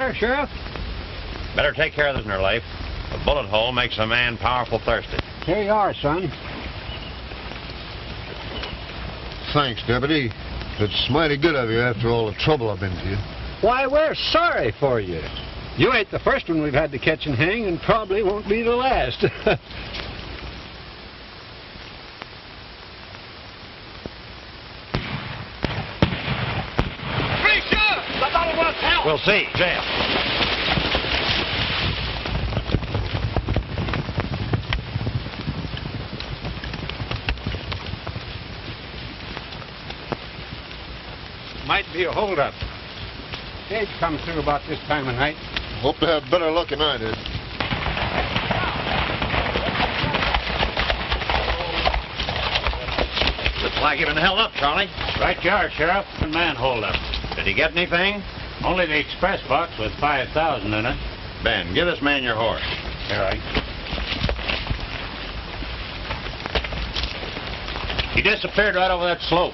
water, Sheriff? Better take care of this in her life. A bullet hole makes a man powerful thirsty. Here you are, son. Thanks, Deputy. It's mighty good of you after all the trouble I've been to you. Why, we're sorry for you. You ain't the first one we've had to catch and hang, and probably won't be the last. Free sheriff! Somebody wants help! We'll see. Jail. Might be a holdup. Stage comes through about this time of night. Hope to have better luck than I did. Looks like you've been held up, Charlie. Right you are, Sheriff. And man hold up. Did he get anything? Only the express box with 5,000 in it. Ben, give this man your horse. All right. He disappeared right over that slope.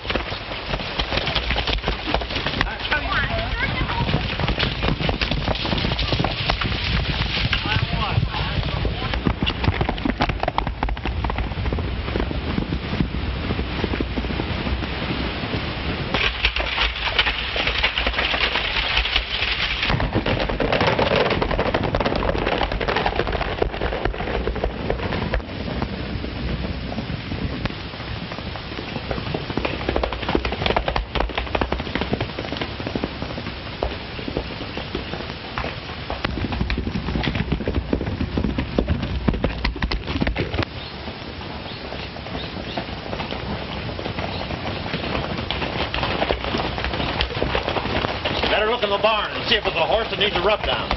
Better look in the barn and see if it's a horse that needs a rub down.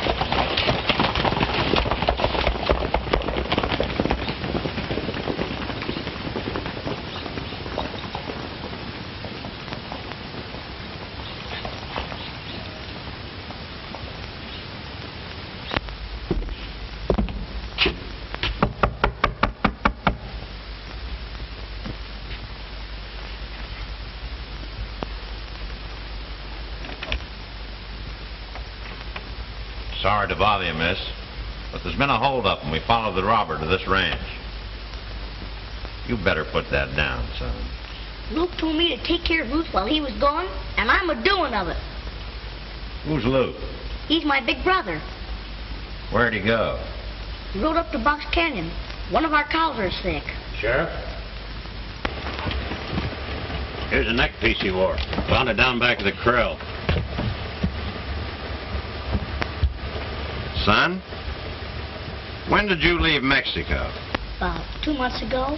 Sorry to bother you, miss, but there's been a holdup and we followed the robber to this ranch. You better put that down, son. Luke told me to take care of Ruth while he was gone, and I'm a-doing of it. Who's Luke? He's my big brother. Where'd he go? He rode up to Box Canyon. One of our cows are sick. Sheriff? Here's a neck piece he wore. Found it down back of the corral. Son, when did you leave Mexico? About 2 months ago.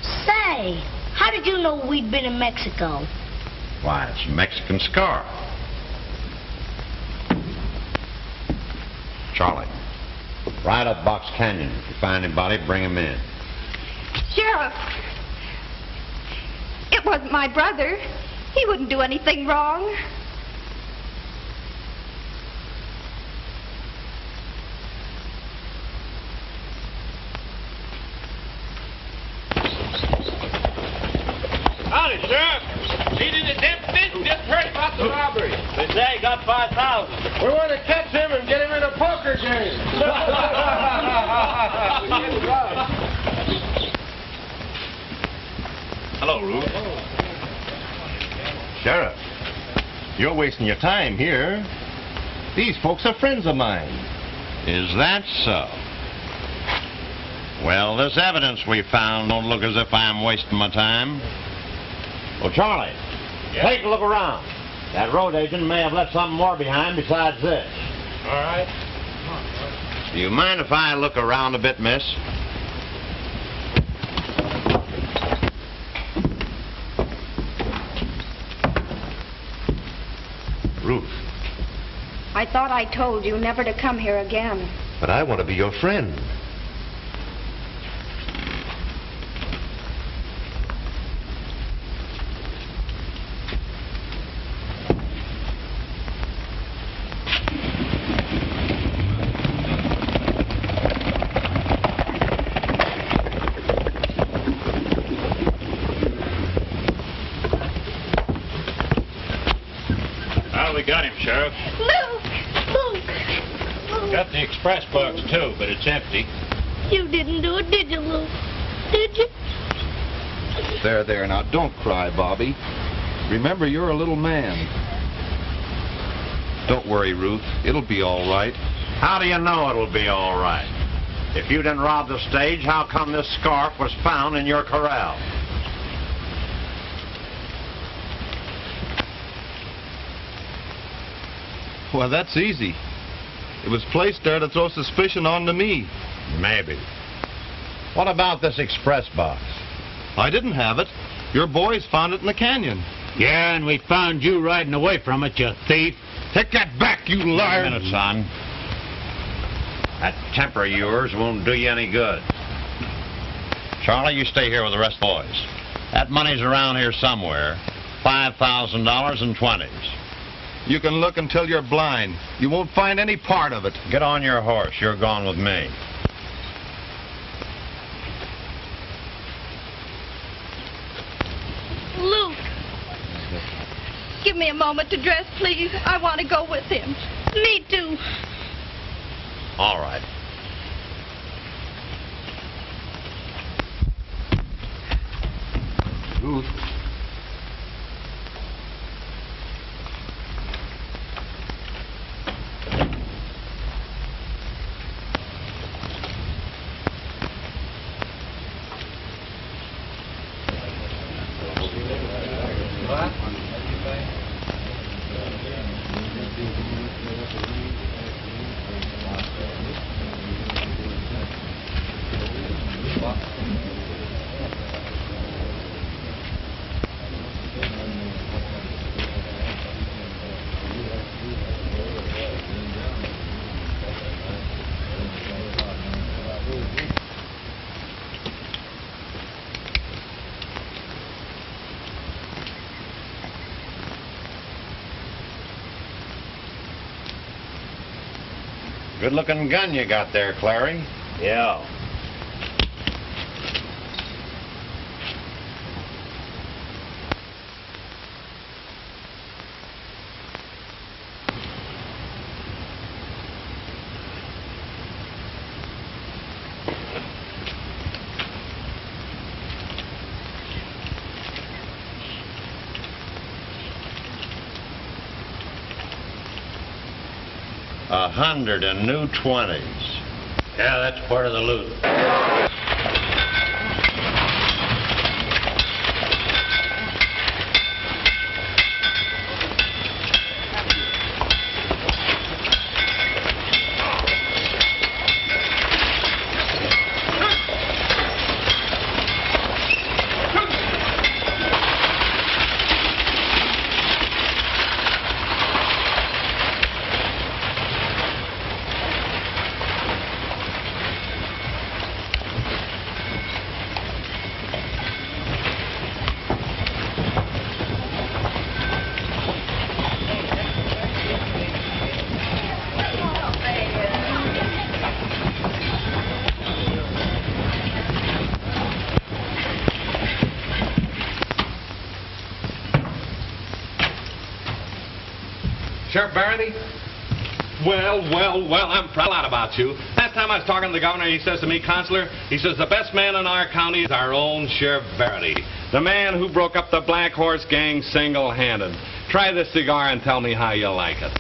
Say, how did you know we'd been in Mexico? Why, it's a Mexican scar. Charlie, ride up Box Canyon. If you find anybody, bring him in. Sheriff, it wasn't my brother. He wouldn't do anything wrong. Howdy, Sheriff. Seen any deputies? Just heard about the robbery. They say he got 5,000. We want to catch him and get him in a poker game. Hello, Ruth. Sheriff, you're wasting your time here. These folks are friends of mine. Is that so? Well, this evidence we found don't look as if I'm wasting my time. Well, Charlie, take a look around. That road agent may have left something more behind besides this. All right. Do you mind if I look around a bit, miss? Ruth, I thought I told you never to come here again. but I want to be your friend. Well, we got him, Sheriff. Luke! Luke! Got the express box, too, but it's empty. You didn't do it, did you, Lou? Did you? There, now don't cry, Bobby. Remember, you're a little man. Don't worry, Ruth. It'll be all right. How do you know it'll be all right? If you didn't rob the stage, how come this scarf was found in your corral? Well, that's easy. It was placed there to throw suspicion onto me. Maybe. What about this express box? I didn't have it. Your boys found it in the canyon. Yeah, and we found you riding away from it, you thief. Take that back, you liar! Wait a minute, son. That temper of yours won't do you any good. Charlie, you stay here with the rest of the boys. That money's around here somewhere. $5,000 in 20s. You can look until you're blind. You won't find any part of it. Get on your horse. You're going with me. Luke. Give me a moment to dress, please. I want to go with him. Me too. All right. Ruth. Good-looking gun you got there, Clary. Yeah. $100 in new 20s. Yeah, that's part of the loot. Sheriff Verity? Well, I'm proud about you. Last time I was talking to the governor, he says to me, Counselor, he says, the best man in our county is our own Sheriff Verity, the man who broke up the Black Horse Gang single-handed. Try this cigar and tell me how you like it.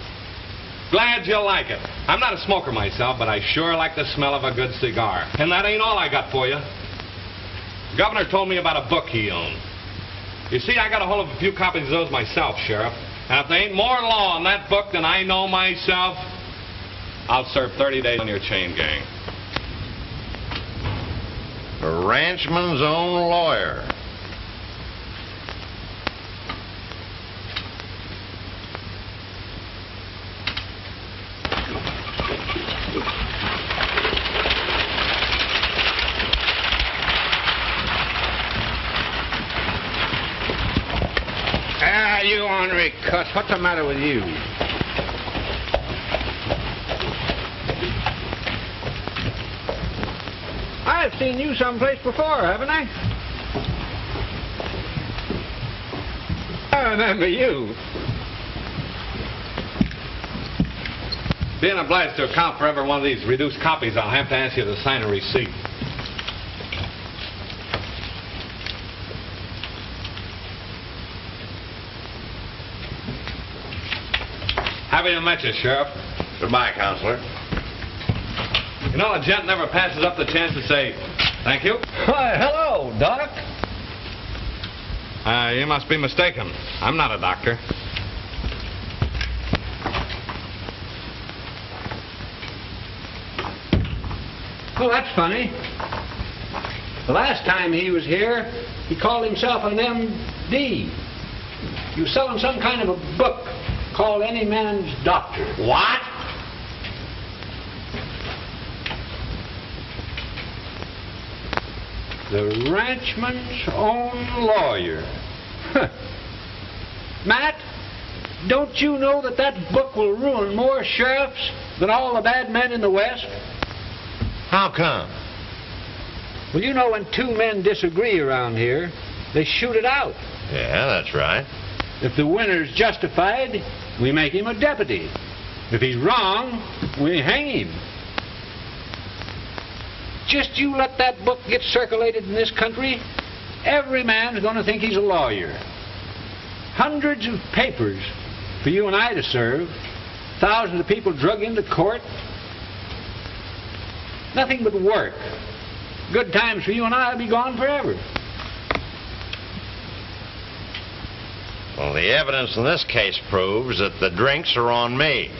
Glad you like it. I'm not a smoker myself, but I sure like the smell of a good cigar. And that ain't all I got for you. The governor told me about a book he owned. You see, I got a hold of a few copies of those myself, Sheriff. And if there ain't more law in that book than I know myself, I'll serve 30 days on your chain gang. A ranchman's own lawyer. Ah, you ornery cuss. What's the matter with you? I've seen you someplace before, haven't I? I remember you. Being obliged to account for every one of these reduced copies, I'll have to ask you to sign a receipt. Happy to meet you, Sheriff. Goodbye, Counselor. You know, a gent never passes up the chance to say, thank you. Why, hello, Doc. You must be mistaken. I'm not a doctor. Well, that's funny. The last time he was here, he called himself an M.D. He was selling some kind of a book called Any Man's Doctor. What? The ranchman's own lawyer. Matt, don't you know that that book will ruin more sheriffs than all the bad men in the West? How come? Well, you know when two men disagree around here, they shoot it out. Yeah, that's right. If the winner's justified, we make him a deputy. If he's wrong, we hang him. Just you let that book get circulated in this country, every man's going to think he's a lawyer. Hundreds of papers for you and I to serve, thousands of people drug into court. Nothing but work. Good times for you and I will be gone forever. Well, the evidence in this case proves that the drinks are on me.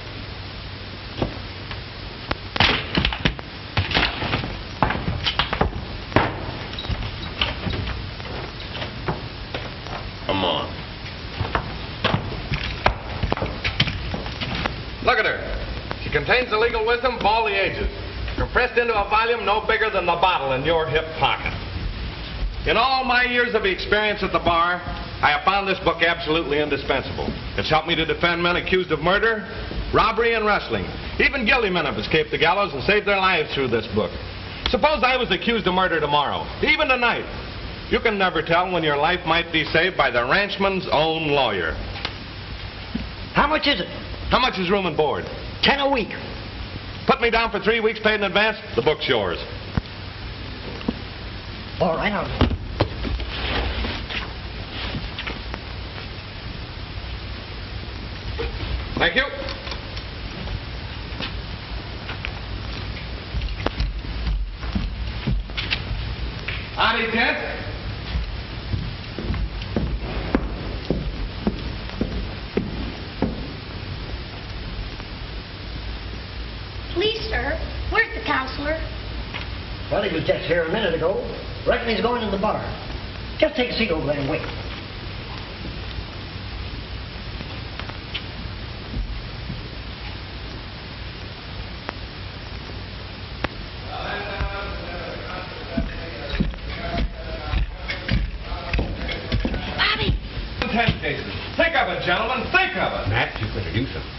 Come on. Look at her. She contains the legal wisdom of all the ages, compressed into a volume no bigger than the bottle in your hip pocket. In all my years of experience at the bar, I have found this book absolutely indispensable. It's helped me to defend men accused of murder, robbery, and wrestling. Even guilty men have escaped the gallows and saved their lives through this book. Suppose I was accused of murder tomorrow, even tonight. You can never tell when your life might be saved by the ranchman's own lawyer. How much is it? How much is room and board? 10 a week. Put me down for 3 weeks paid in advance. The book's yours. All right, I'll... Thank you. Howdy, Ted. Please, sir, where's the counselor? Well, he was just here a minute ago. Reckon he's going to the bar. Just take a seat over there and wait. Bobby! 10 cases. Think of it, gentlemen. Think of it. Matt, you better do something.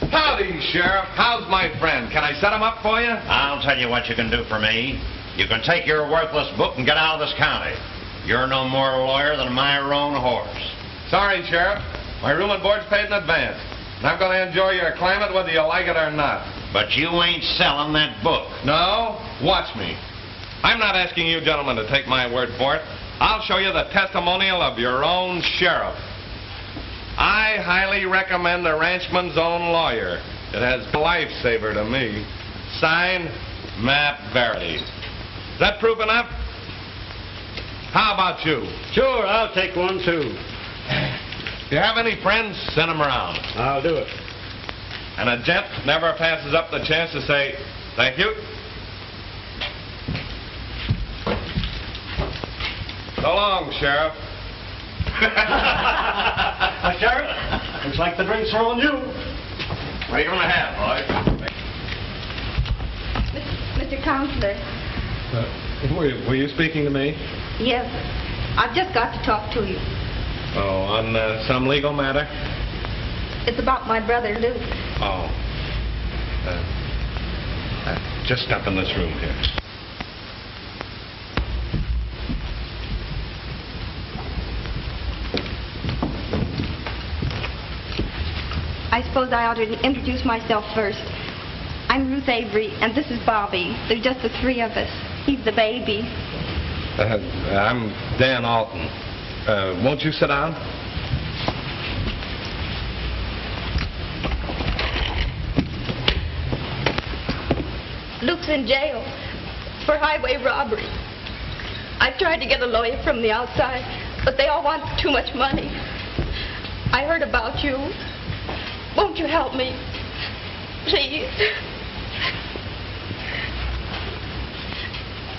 Howdy, Sheriff. How's my friend? Can I set him up for you? I'll tell you what you can do for me. You can take your worthless book and get out of this county. You're no more a lawyer than my roan horse. Sorry, Sheriff. My room and board's paid in advance. And I'm going to enjoy your climate whether you like it or not. But you ain't selling that book. No? Watch me. I'm not asking you gentlemen to take my word for it. I'll show you the testimonial of your own sheriff. I highly recommend the ranchman's own lawyer. It has lifesaver to me. Signed, Matt Verity. Is that proof enough? How about you? Sure, I'll take one, too. If you have any friends, send them around. I'll do it. And a gent never passes up the chance to say, thank you. So long, Sheriff. Sheriff, looks like the drinks are on you. What are you going to have, boy? Mr. Counselor. Were you speaking to me? Yes. I've just got to talk to you. Oh, on some legal matter? It's about my brother, Luke. Oh. Just step in this room here. I I suppose I ought to introduce myself first. I'm Ruth Avery, and this is Bobby. There's just the three of us. He's the baby. I'm Dan Alton. Won't you sit down? Luke's in jail for highway robbery. I've tried to get a lawyer from the outside, but they all want too much money. I heard about you. Won't you help me? Please.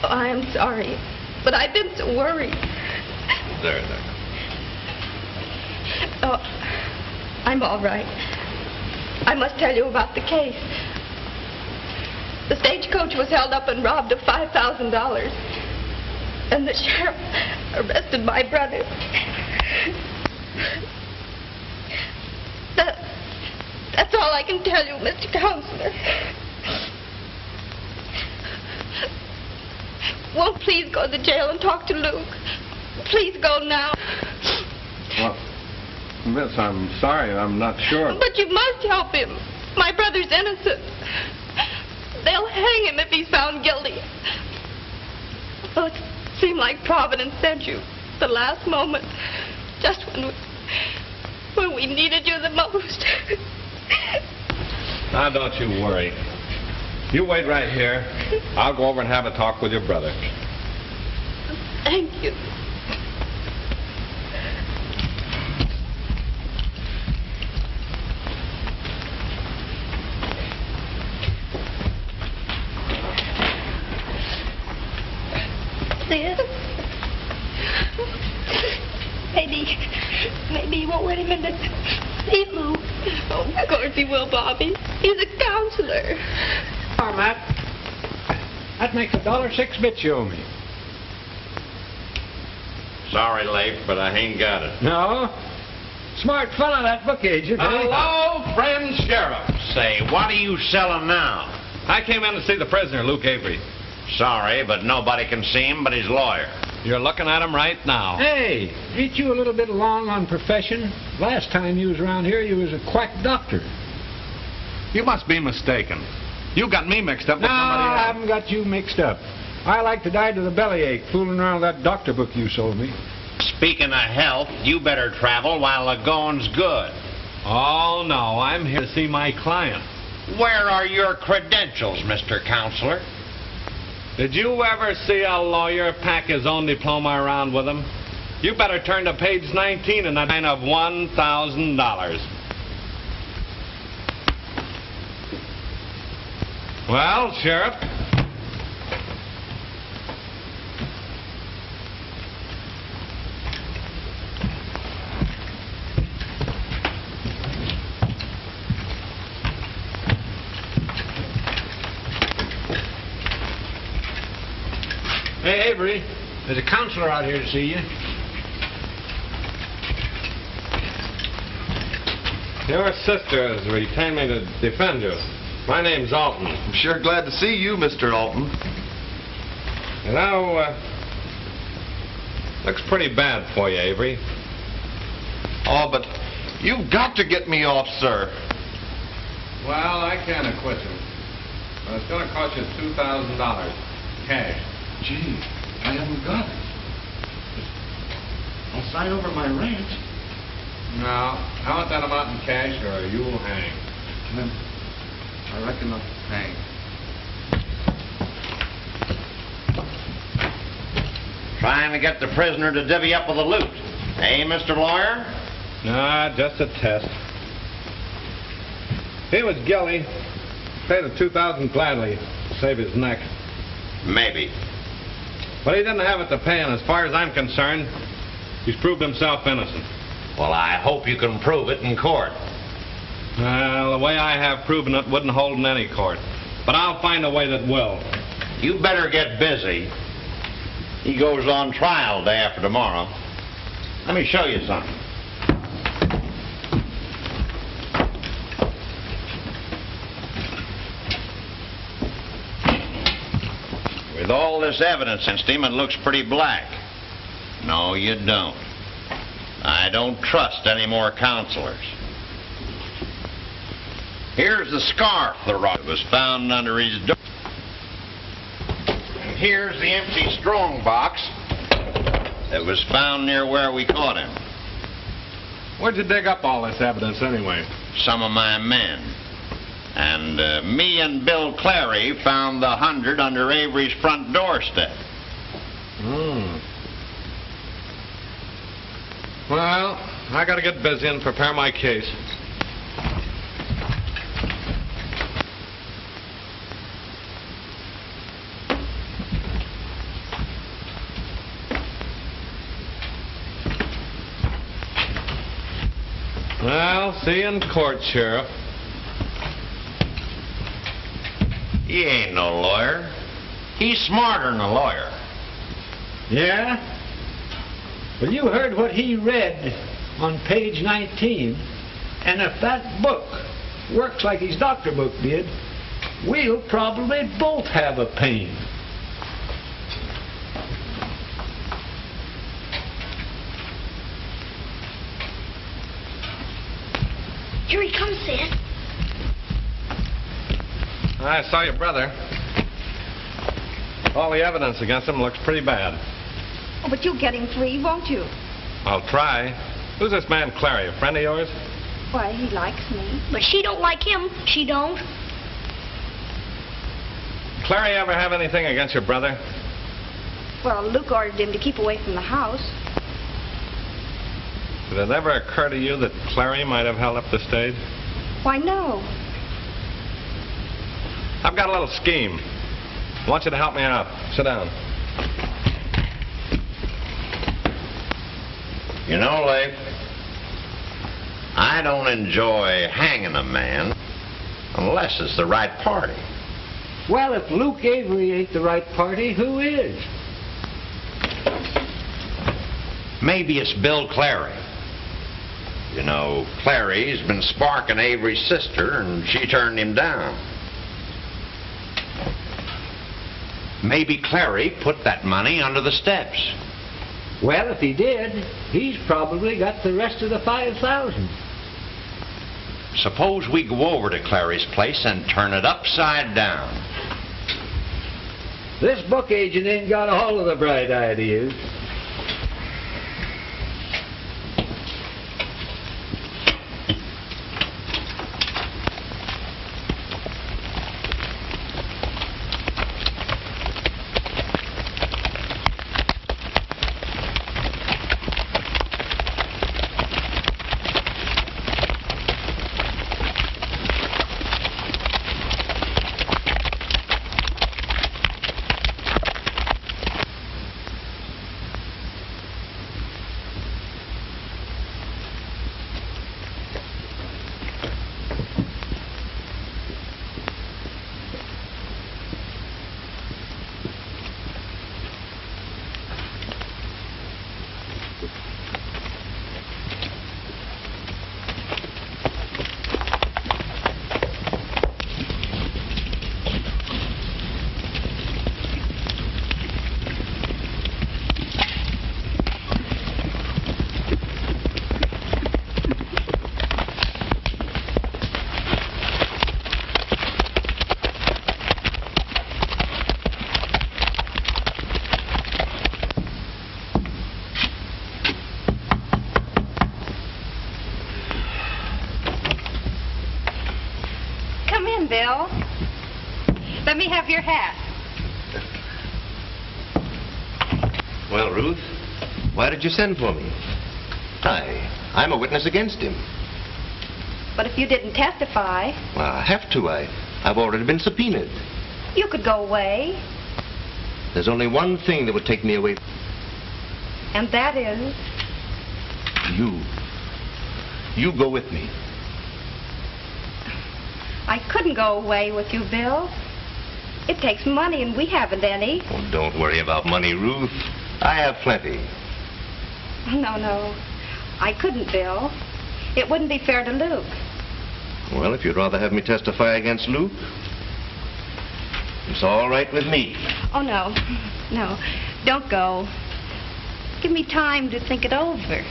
Oh, I am sorry, but I've been so worried. There. Oh, I'm all right. I must tell you about the case. The stagecoach was held up and robbed of $5,000. And the sheriff arrested my brother. That's all I can tell you, Mr. Counselor. Won't please go to jail and talk to Luke. Please go now. Well, Miss, I'm sorry. I'm not sure. But you must help him. My brother's innocent. They'll hang him if he's found guilty. Well, it seemed like Providence sent you the last moment, just when we needed you the most. Now, don't you worry. You wait right here. I'll go over and have a talk with your brother. Thank you. Maybe he won't let him in to see Luke. Oh, of course he will, Bobby. He's a counselor. Oh, Matt. That makes $1.06 bits you owe me. Sorry, Leif, but I ain't got it. No? Smart fella, that book agent. Hello, friend sheriff. Say, what are you selling now? I came in to see the prisoner, Luke Avery. Sorry, but nobody can see him but his lawyer. You're looking at him right now. Hey, ain't you a little bit long on profession? Last time you was around here, you was a quack doctor. You must be mistaken. You got me mixed up with No, somebody else. I haven't got you mixed up. I like to die to the bellyache fooling around with that doctor book you sold me. Speaking of health, you better travel while the going's good. Oh, no, I'm here to see my client. Where are your credentials, Mr. Counselor? Did you ever see a lawyer pack his own diploma around with him? You better turn to page 19 in that line of $1,000. Well, Sheriff? Hey, Avery, there's a counselor out here to see you. Your sister has retained me to defend you. My name's Alton. I'm sure glad to see you, Mr. Alton. You know, looks pretty bad for you, Avery. Oh, but you've got to get me off, sir. Well, I can't acquit you. But it's going to cost you $2,000 cash. Gee, I haven't got it. I'll sign over my ranch. No, I want that amount in cash or you'll hang. Then I reckon I'll hang. Trying to get the prisoner to divvy up with the loot. Hey, Mr. Lawyer? Nah, just a test. He was guilty. Pay the $2,000 gladly to save his neck. Maybe. But he didn't have it to pay, and as far as I'm concerned, he's proved himself innocent. Well, I hope you can prove it in court. Well, the way I have proven it wouldn't hold in any court. But I'll find a way that will. You better get busy. He goes on trial day after tomorrow. Let me show you something. With all this evidence against him, it looks pretty black. No, you don't. I don't trust any more counselors. Here's the scarf the robber was found under his door. And here's the empty strong box that was found near where we caught him. Where'd you dig up all this evidence anyway? Some of my men. And me and Bill Clary found the 100 under Avery's front doorstep. Well, I gotta get busy and prepare my case. Well, see you in court, Sheriff. He ain't no lawyer. He's smarter than a lawyer. Yeah? Well, you heard what he read on page 19, and if that book works like his doctor book did, we'll probably both have a pain. Here he comes, Sid. I saw your brother. All the evidence against him looks pretty bad. Oh, but you'll get him free, won't you? I'll try. Who's this man Clary, a friend of yours? Why, he likes me. But she don't like him. She don't. Clary ever have anything against your brother? Well, Luke ordered him to keep away from the house. Did it ever occur to you that Clary might have held up the stage? Why, no. I've got a little scheme. I want you to help me out. Sit down. You know, Leif, I don't enjoy hanging a man unless it's the right party. Well, if Luke Avery ain't the right party, who is? Maybe it's Bill Clary. You know, Clary's been sparking Avery's sister, and she turned him down. Maybe Clary put that money under the steps. Well, if he did, he's probably got the rest of the 5,000. Suppose we go over to Clary's place and turn it upside down. This book agent ain't got all of the bright ideas. Bill. Let me have your hat. Well, Ruth, why did you send for me? I'm a witness against him. But if you didn't testify... Well, I have to. I've already been subpoenaed. You could go away. There's only one thing that would take me away. And that is? You go with me. I couldn't go away with you, Bill. It takes money, and we haven't any. Oh, don't worry about money, Ruth. I have plenty. No. I couldn't, Bill. It wouldn't be fair to Luke. Well, if you'd rather have me testify against Luke, it's all right with me. Oh, no. No. Don't go. Give me time to think it over.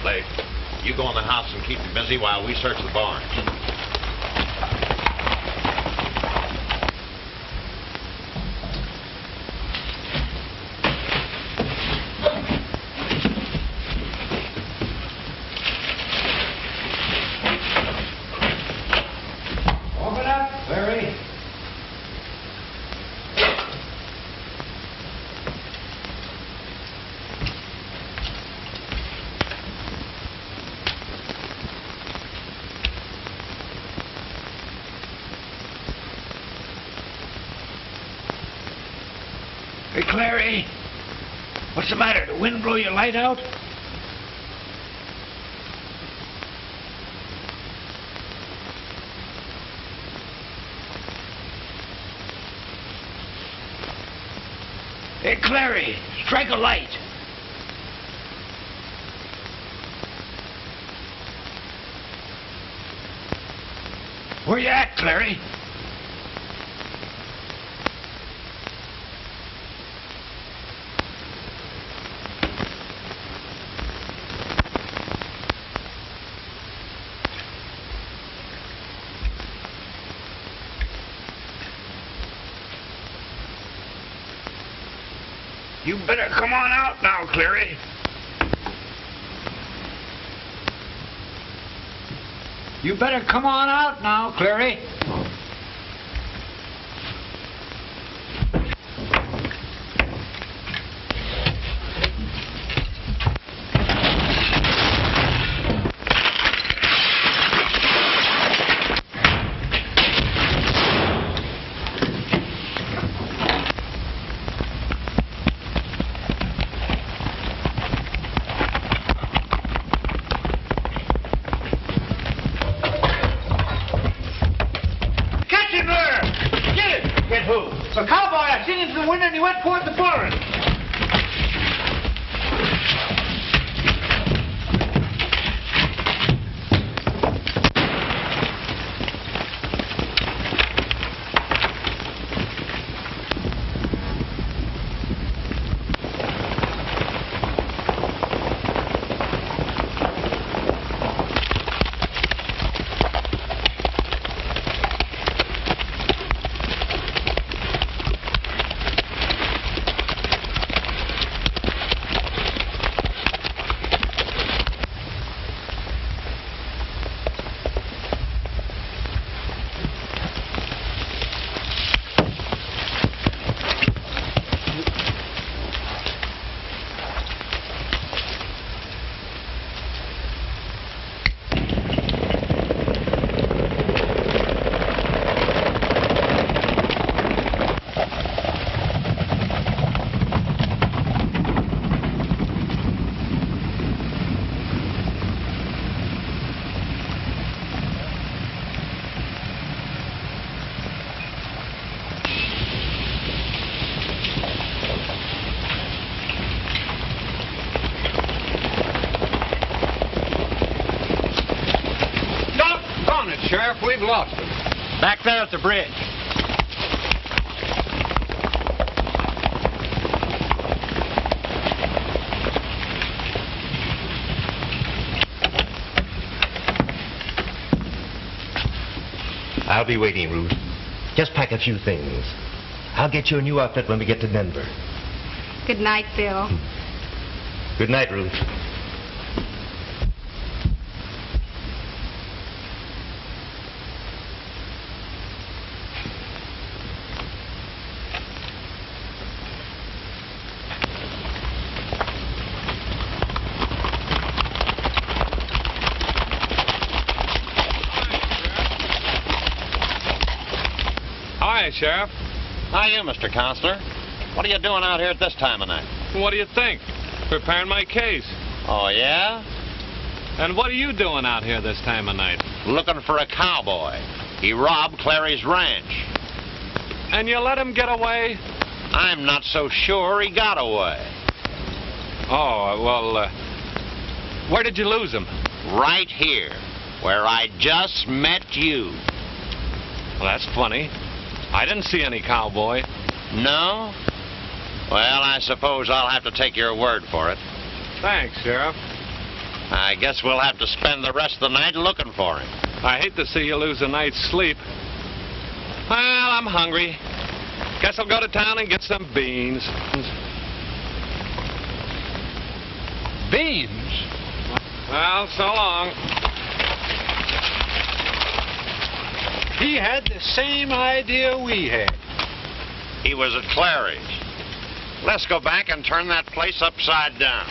Blake, you go in the house and keep me busy while we search the barn. Open up, Larry. Hey, Clary. What's the matter? The wind blow your light out? Hey, Clary, strike a light. Where you at, Clary? You better come on out now, Clary. You better come on out now, Clary. The cowboy, I seen him through the window and he went toward the barn. Sheriff, we've lost him. Back there at the bridge. I'll be waiting, Ruth. Just pack a few things. I'll get you a new outfit when we get to Denver. Good night, Bill. Good night, Ruth. Hi, Sheriff. Hiya, Mr. Counselor. What are you doing out here at this time of night? What do you think? Preparing my case. Oh, yeah? And what are you doing out here this time of night? Looking for a cowboy. He robbed Clary's ranch. And you let him get away? I'm not so sure he got away. Oh, well, where did you lose him? Right here, where I just met you. Well, that's funny. I didn't see any cowboy. No? Well, I suppose I'll have to take your word for it. Thanks, Sheriff. I guess we'll have to spend the rest of the night looking for him. I hate to see you lose a night's sleep. Well, I'm hungry. Guess I'll go to town and get some beans. Beans? Well, so long. He had the same idea we had. He was at Clary's. Let's go back and turn that place upside down.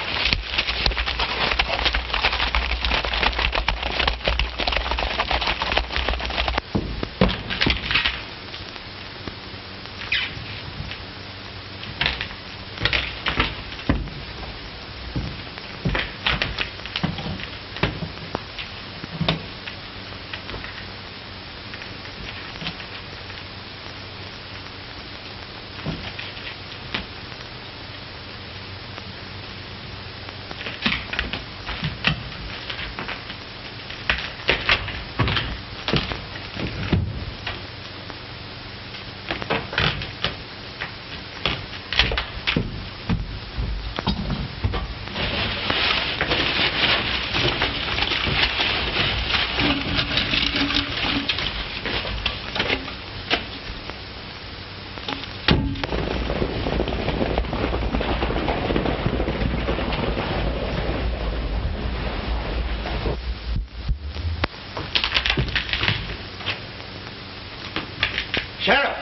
Sheriff!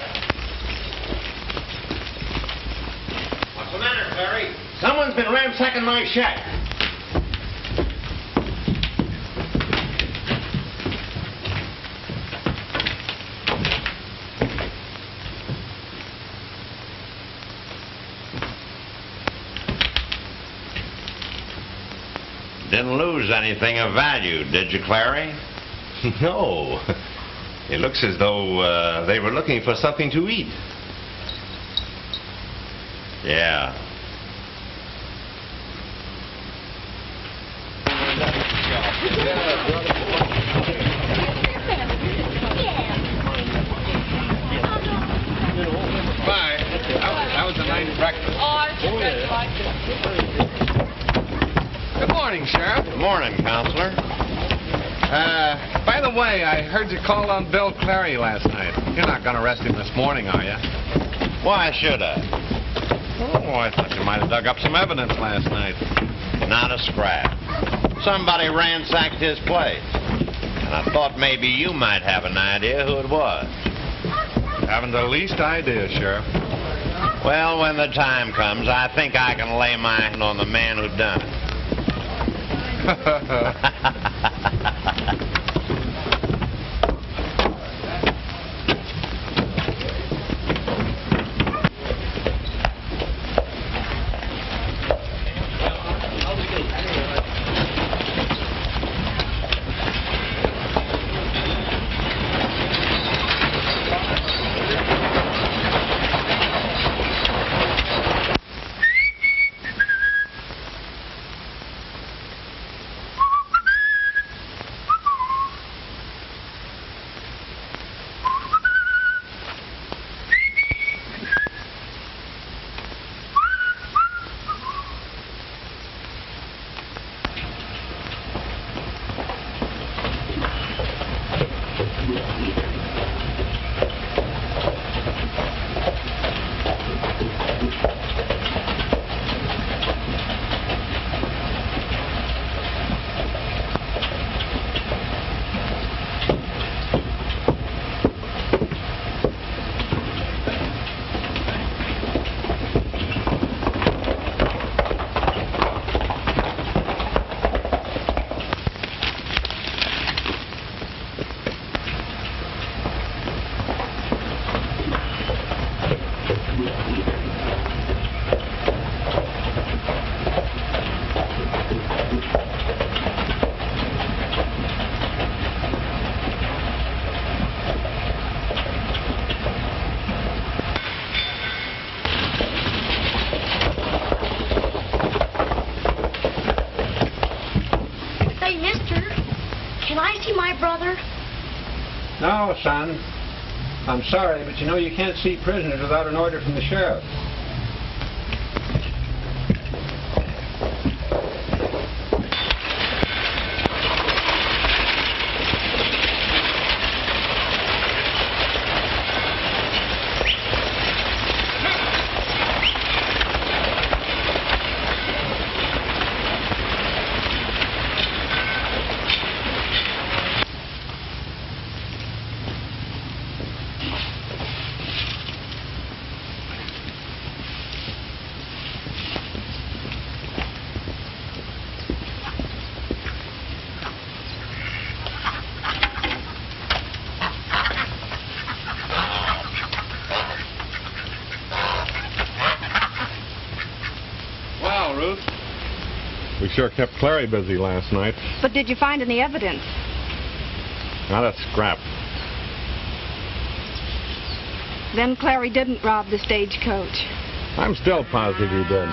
What's the matter, Clary? Someone's been ransacking my shack. Didn't lose anything of value, did you, Clary? No. It looks as though they were looking for something to eat. Yeah. Bye. That was a nice breakfast. Good morning, Sheriff. Good morning, Counselor. By the way, I heard you called on Bill Clary last night. You're not going to arrest him this morning, are you? Why should I? Oh, I thought you might have dug up some evidence last night. Not a scrap. Somebody ransacked his place. And I thought maybe you might have an idea who it was. Haven't the least idea, Sheriff. Well, when the time comes, I think I can lay my hand on the man who done it. brother? No, son. I'm sorry, but you know you can't see prisoners without an order from the sheriff. sure kept Clary busy last night. But did you find any evidence? Not a scrap. Then Clary didn't rob the stagecoach. I'm still positive he did.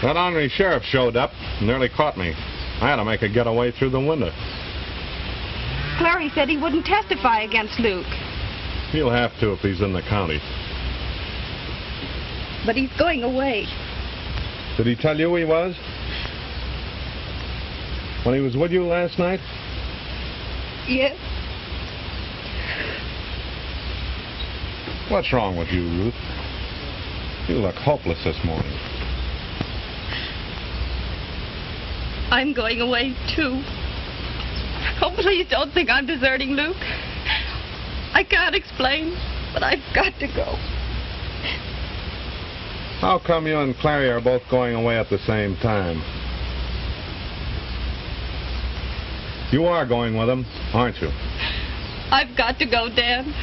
That ornery sheriff showed up and nearly caught me. I had to make a getaway through the window. Clary said he wouldn't testify against Luke. He'll have to if he's in the county. But he's going away. Did he tell you he was? When he was with you last night? Yes. What's wrong with you, Ruth? You look hopeless this morning. I'm going away, too. Oh, please don't think I'm deserting Luke. I can't explain, but I've got to go. How come you and Clary are both going away at the same time? You are going with him, aren't you? I've got to go, Dan.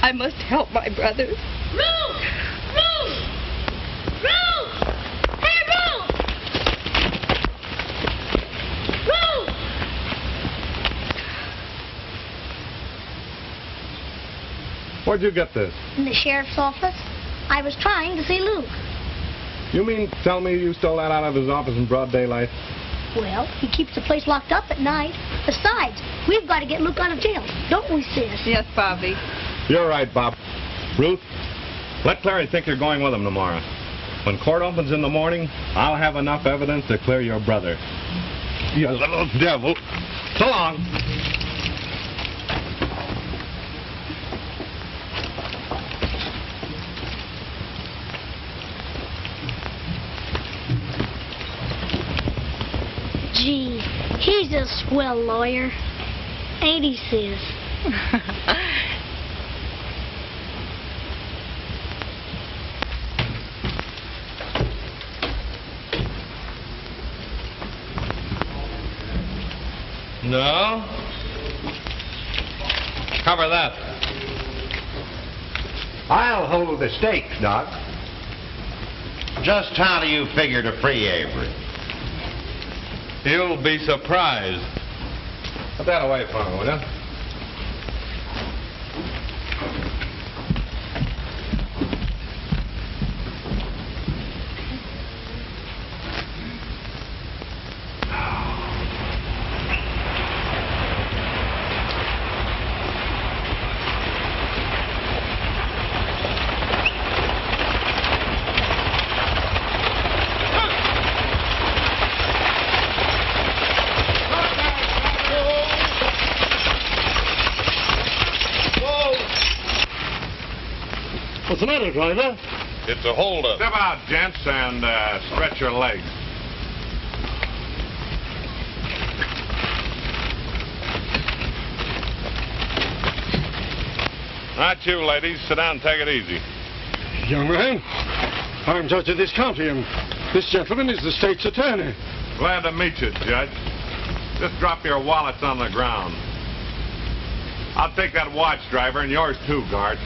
I must help my brothers. Ruth! Ruth! Ruth! Hey, Ruth! Ruth! Where'd you get this? In the sheriff's office. I was trying to see Luke. You mean tell me you stole that out of his office in broad daylight? Well, he keeps the place locked up at night. Besides, we've got to get Luke out of jail, don't we, sis? Yes, Bobby. You're right, Bob. Ruth, let Clary think you're going with him tomorrow. When court opens in the morning, I'll have enough evidence to clear your brother. You little devil. So long. Gee, he's a swell lawyer. Ain't he, sis? No? Cover that. I'll hold the stakes, Doc. Just how do you figure to free Avery? You'll be surprised. Put that away for me, will you? What's the matter, driver? It's a holdup. Step out, gents, and stretch your legs. Not you, ladies. Sit down and take it easy. Young man, I'm judge of this county, and this gentleman is the state's attorney. Glad to meet you, Judge. Just drop your wallets on the ground. I'll take that watch, driver, and yours too, guard.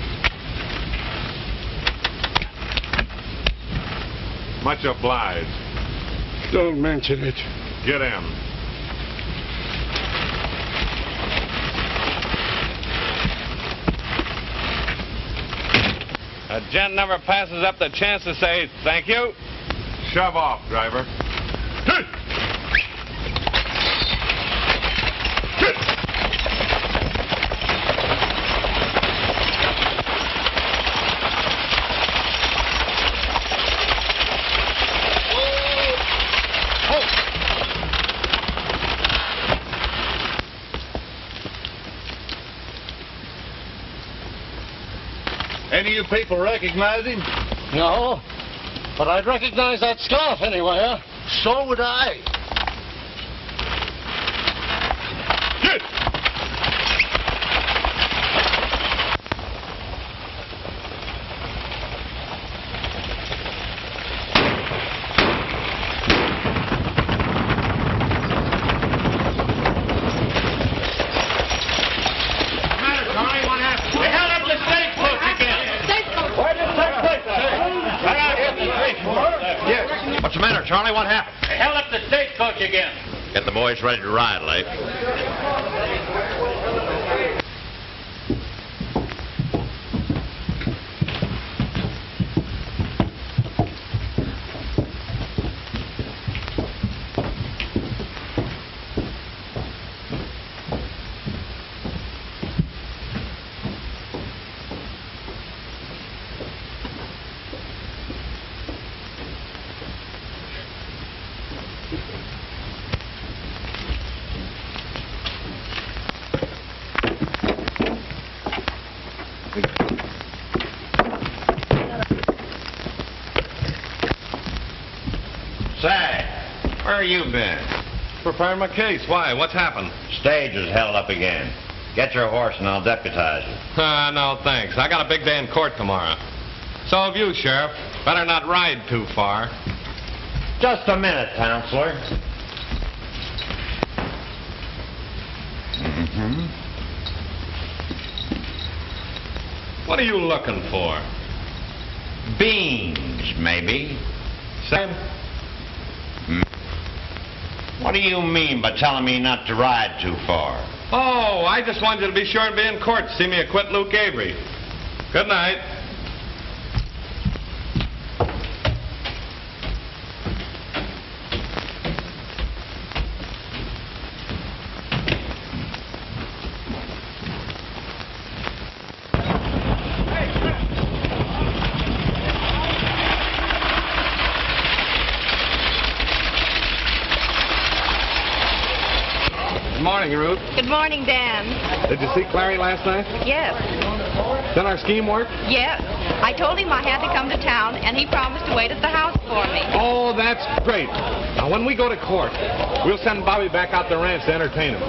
Much obliged. Don't mention it. Get in. A gent never passes up the chance to say thank you. Shove off, driver. Any of you people recognize him? No, but I'd recognize that scarf anywhere. So would I. What's the matter, Charlie? What happened? They begin. Get the boys ready to ride, Leif. Say, where you been? Preparing my case. Why? What's happened? Stage is held up again. Get your horse and I'll deputize you. No, thanks. I got a big day in court tomorrow. So have you, Sheriff. Better not ride too far. Just a minute, Counselor. What are you looking for? Beans, maybe. Sam? What do you mean by telling me not to ride too far? Oh, I just wanted you to be sure and be in court to see me acquit Luke Avery. Good night. Good morning, Ruth. Good morning, Dan. Did you see Clary last night? Yes. Did our scheme work? Yes. I told him I had to come to town, and he promised to wait at the house for me. Oh, that's great. Now, when we go to court, we'll send Bobby back out to the ranch to entertain him.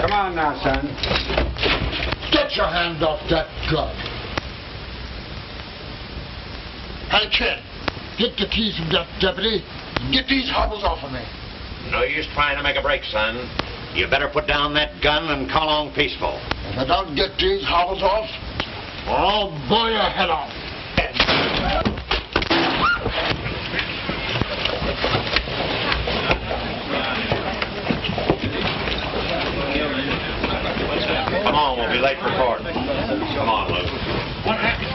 Come on now, son. Get your hand off that gun. Hey, kid, get the keys from that deputy. Get these hobbles off of me. No use trying to make a break, son. You better put down that gun and come along peaceful. If I don't get these hobbles off, I'll blow your head off. Come on, we'll be late for court. Come on, Luke. What happened?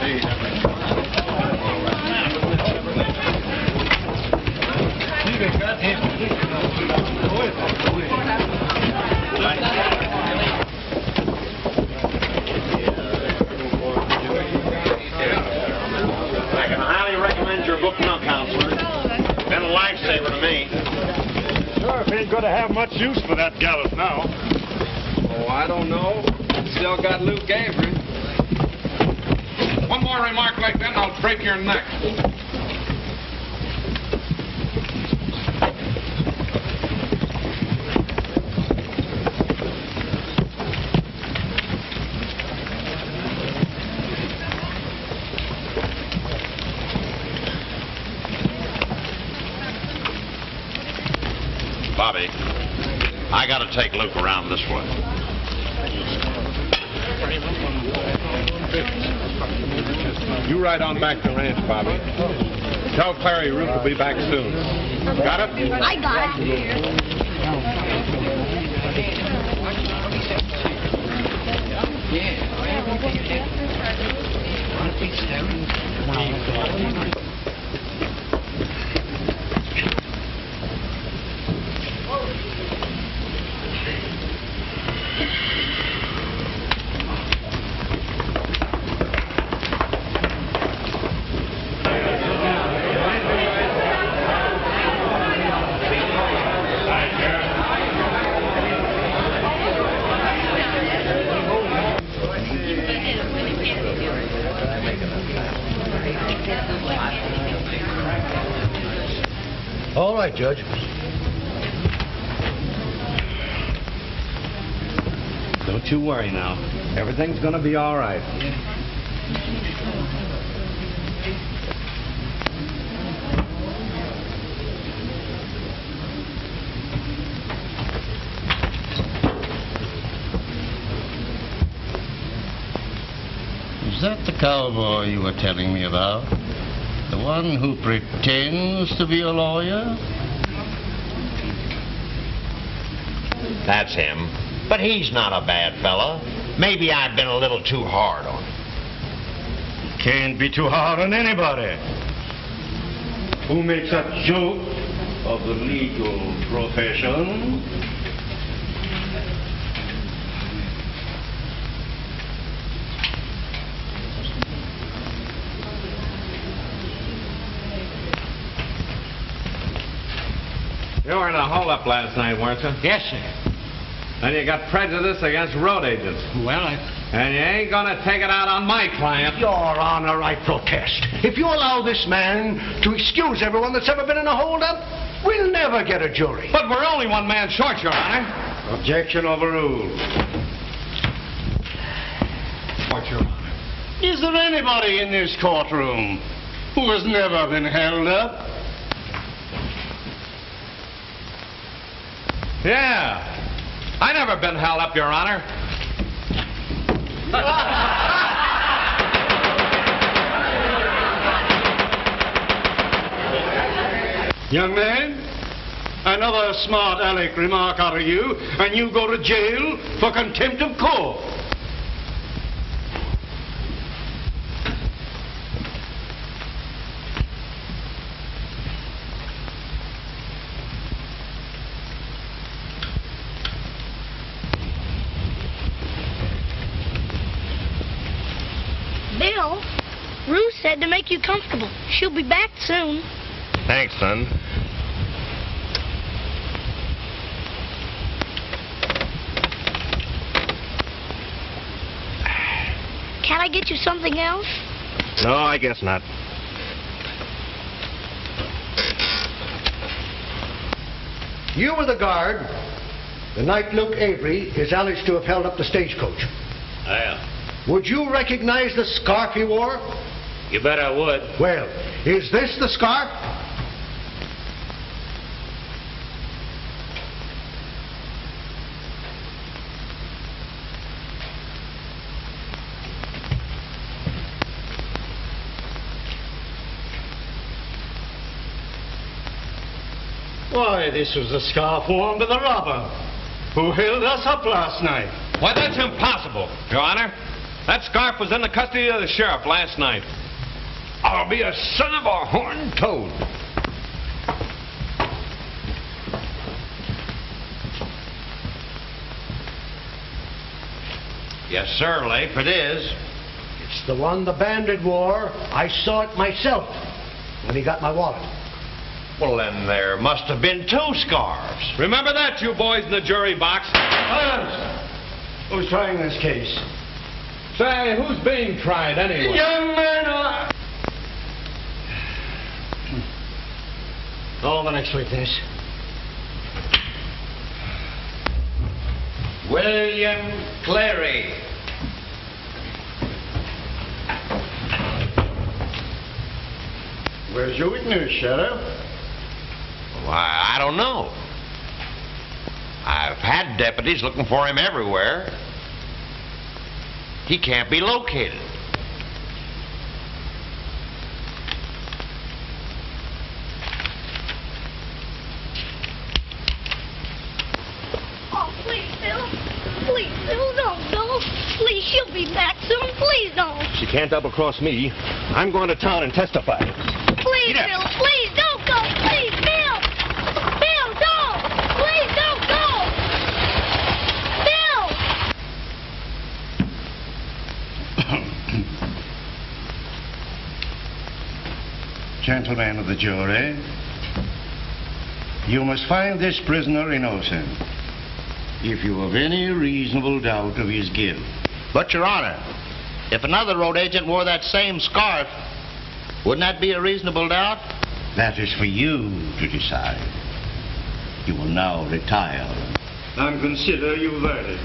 I can highly recommend your book now, Counselor. Been a lifesaver to me. Sheriff ain't going to have much use for that gallows now. Oh, I don't know. Still got Luke Avery. One more remark like that and I'll break your neck. Bobby, I got to take Luke around this way. You ride on back to the ranch, Bobby. Tell Clary Ruth will be back soon. Got it? I got it. All right, Judge. Don't you worry now. Everything's gonna be all right. Is that the cowboy you were telling me about? The one who pretends to be a lawyer? That's him. But he's not a bad fella. Maybe I've been a little too hard on him. Can't be too hard on anybody who makes a joke of the legal profession. You were in a holdup last night, weren't you? Yes, sir. And you got prejudice against road agents. Well, And you ain't gonna take it out on my client. Your Honor, I protest. If you allow this man to excuse everyone that's ever been in a holdup, we'll never get a jury. But we're only one man short, Your Honor. Objection overruled. What's Your Honor? Is there anybody in this courtroom who has never been held up? Yeah. I never been held up, Your Honor. Young man, another smart aleck remark out of you, and you go to jail for contempt of court. Bill, Ruth said to make you comfortable. She'll be back soon. Thanks, son. Can I get you something else? No, I guess not. You were the guard the night Luke Avery is alleged to have held up the stagecoach. I am. Would you recognize the scarf he wore? You bet I would. Well, is this the scarf? Why, this was the scarf worn by the robber who held us up last night. Why, that's impossible, Your Honor. That scarf was in the custody of the sheriff last night. I'll be a son of a horned toad. Yes, sir, Leif, it is. It's the one the bandit wore. I saw it myself when he got my wallet. Well, then there must have been two scarves. Remember that, you boys in the jury box? Who's trying this case? Say, who's being tried anyway? Young man, Oh, the next witness. William Clary. Where's your witness, Sheriff? Why, I don't know. I've had deputies looking for him everywhere. He can't be located. Oh, please, Bill. Please, Bill, don't go. Please, she'll be back soon. Please don't. She can't double-cross me. I'm going to town and testify. Please, Bill, please don't go. Please, Bill. Bill, don't. Please don't go. Bill. Gentlemen of the jury, you must find this prisoner innocent if you have any reasonable doubt of his guilt. But, Your Honor, if another road agent wore that same scarf, Wouldn't that be a reasonable doubt? That is for you to decide. You will now retire. And consider your verdict.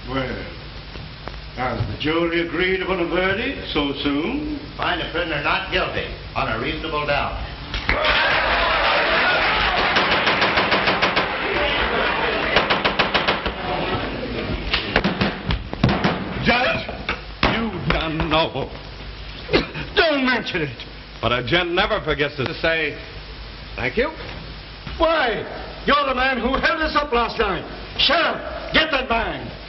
Well, has the jury agreed upon a verdict so soon? Find the prisoner not guilty on a reasonable doubt. Judge, you done noble. Don't mention it. But a gent never forgets to say thank you. Why, you're the man who held us up last night. Sheriff, get that man.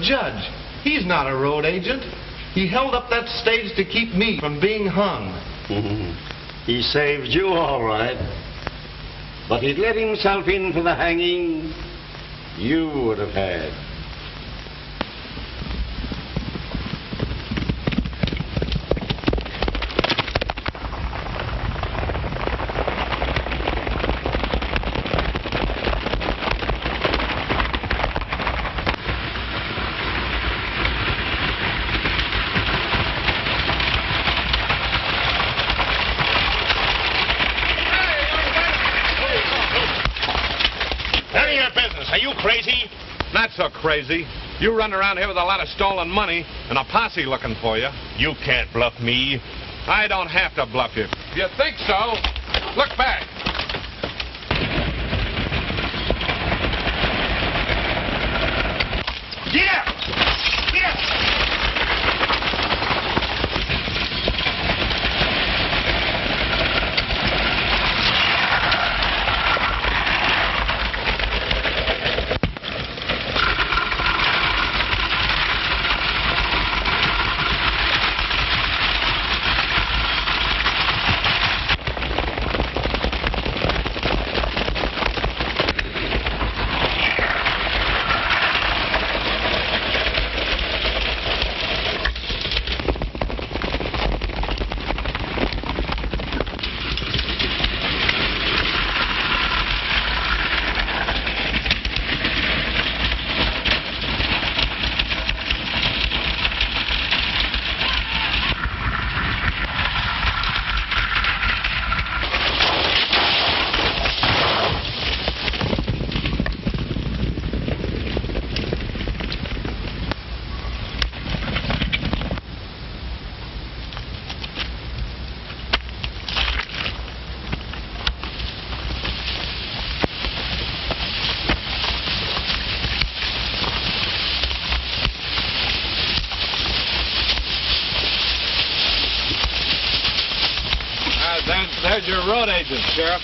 Judge, he's not a road agent. He held up that stage to keep me from being hung. He saved you all right. But he'd let himself in for the hanging you would have had. Are you crazy? Not so crazy. You run around here with a lot of stolen money and a posse looking for you. You can't bluff me. I don't have to bluff you. If you think so, look back. Yeah! Yeah! There's your road agent, Sheriff.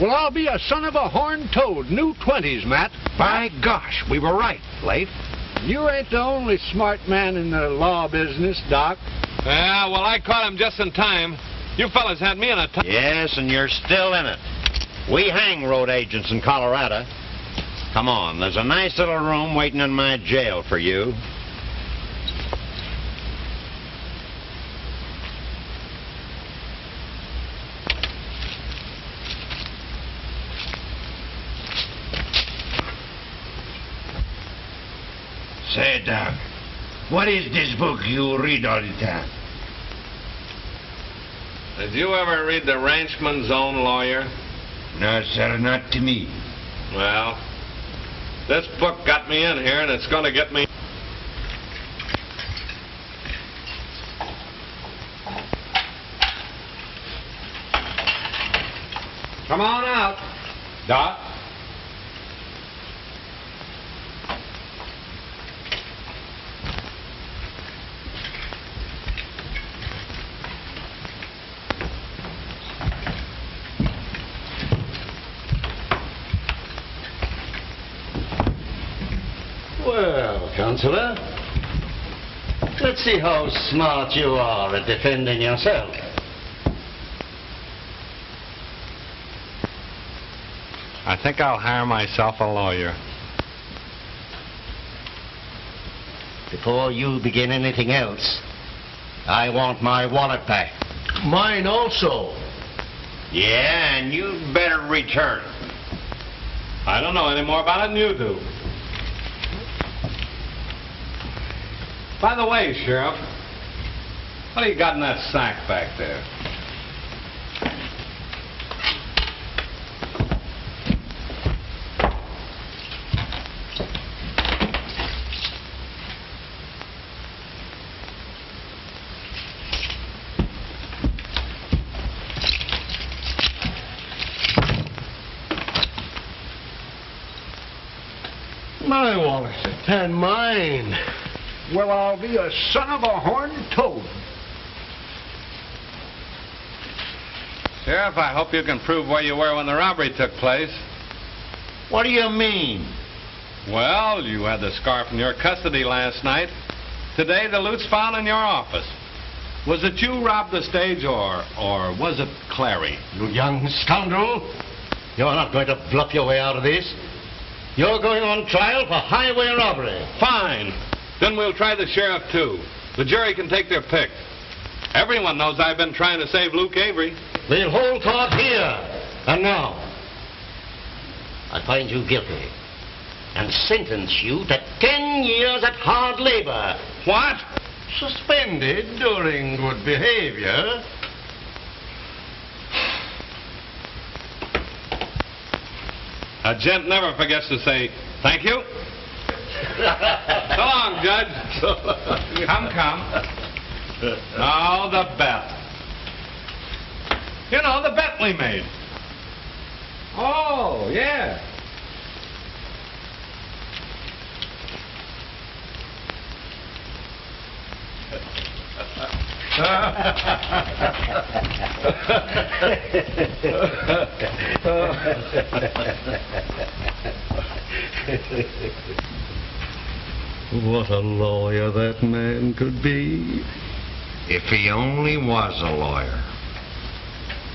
Well, I'll be a son of a horned toad. New 20s, Matt. By gosh, we were right, Leif. You ain't the only smart man in the law business, Doc. Yeah, well, I caught him just in time. You fellas had me in a... Yes, and you're still in it. We hang road agents in Colorado. Come on, there's a nice little room waiting in my jail for you. Say, Doc, what is this book you read all the time? Did you ever read The Ranchman's Own Lawyer? No, sir, not to me. Well, this book got me in here, and it's going to get me... Come on out, Doc. Well, Counselor, let's see how smart you are at defending yourself. I think I'll hire myself a lawyer. Before you begin anything else, I want my wallet back. Mine also. Yeah, and you'd better return it. I don't know any more about it than you do. By the way, Sheriff, what do you got in that sack back there? My wallet. And mine. Well, I'll be a son of a horned toad. Sheriff, I hope you can prove where you were when the robbery took place. What do you mean? Well, you had the scarf in your custody last night. Today, the loot's found in your office. Was it you robbed the stage, or was it Clary? You young scoundrel. You're not going to bluff your way out of this. You're going on trial for highway robbery. Fine. Then we'll try the sheriff, too. The jury can take their pick. Everyone knows I've been trying to save Luke Avery. We'll hold court here. And now, I find you guilty and sentence you to 10 years at hard labor. What? Suspended during good behavior. A gent never forgets to say, thank you. So long, Judge. Come. Now, the bet. You know, the bet we made. Oh, yeah. What a lawyer that man could be. If he only was a lawyer.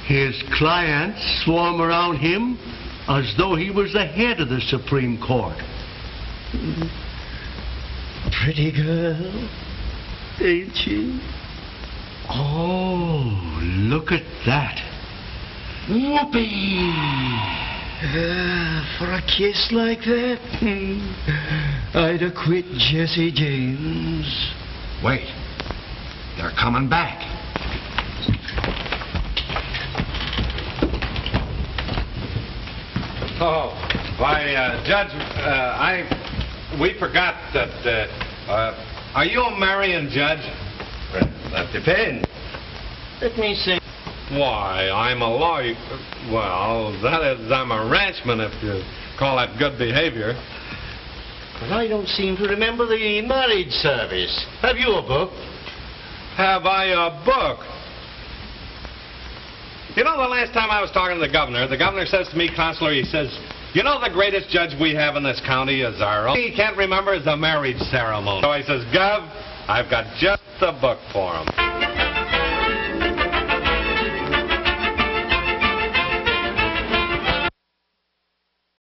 His clients swarm around him as though he was the head of the Supreme Court. Pretty girl, ain't she? Oh, look at that. Whoopee! For a kiss like that, I'd have quit Jesse James. Wait. They're coming back. Oh, why, Judge, we forgot that, are you a marrying judge? Well, that depends. Let me see. Why, I'm a lawyer. Well, that is, I'm a ranchman, if you call that good behavior. But I don't seem to remember the marriage service. Have you a book? Have I a book? You know, the last time I was talking to the governor says to me, Counselor, he says, You know the greatest judge we have in this county is our own. He can't remember the marriage ceremony. So he says, Gov, I've got just the book for him.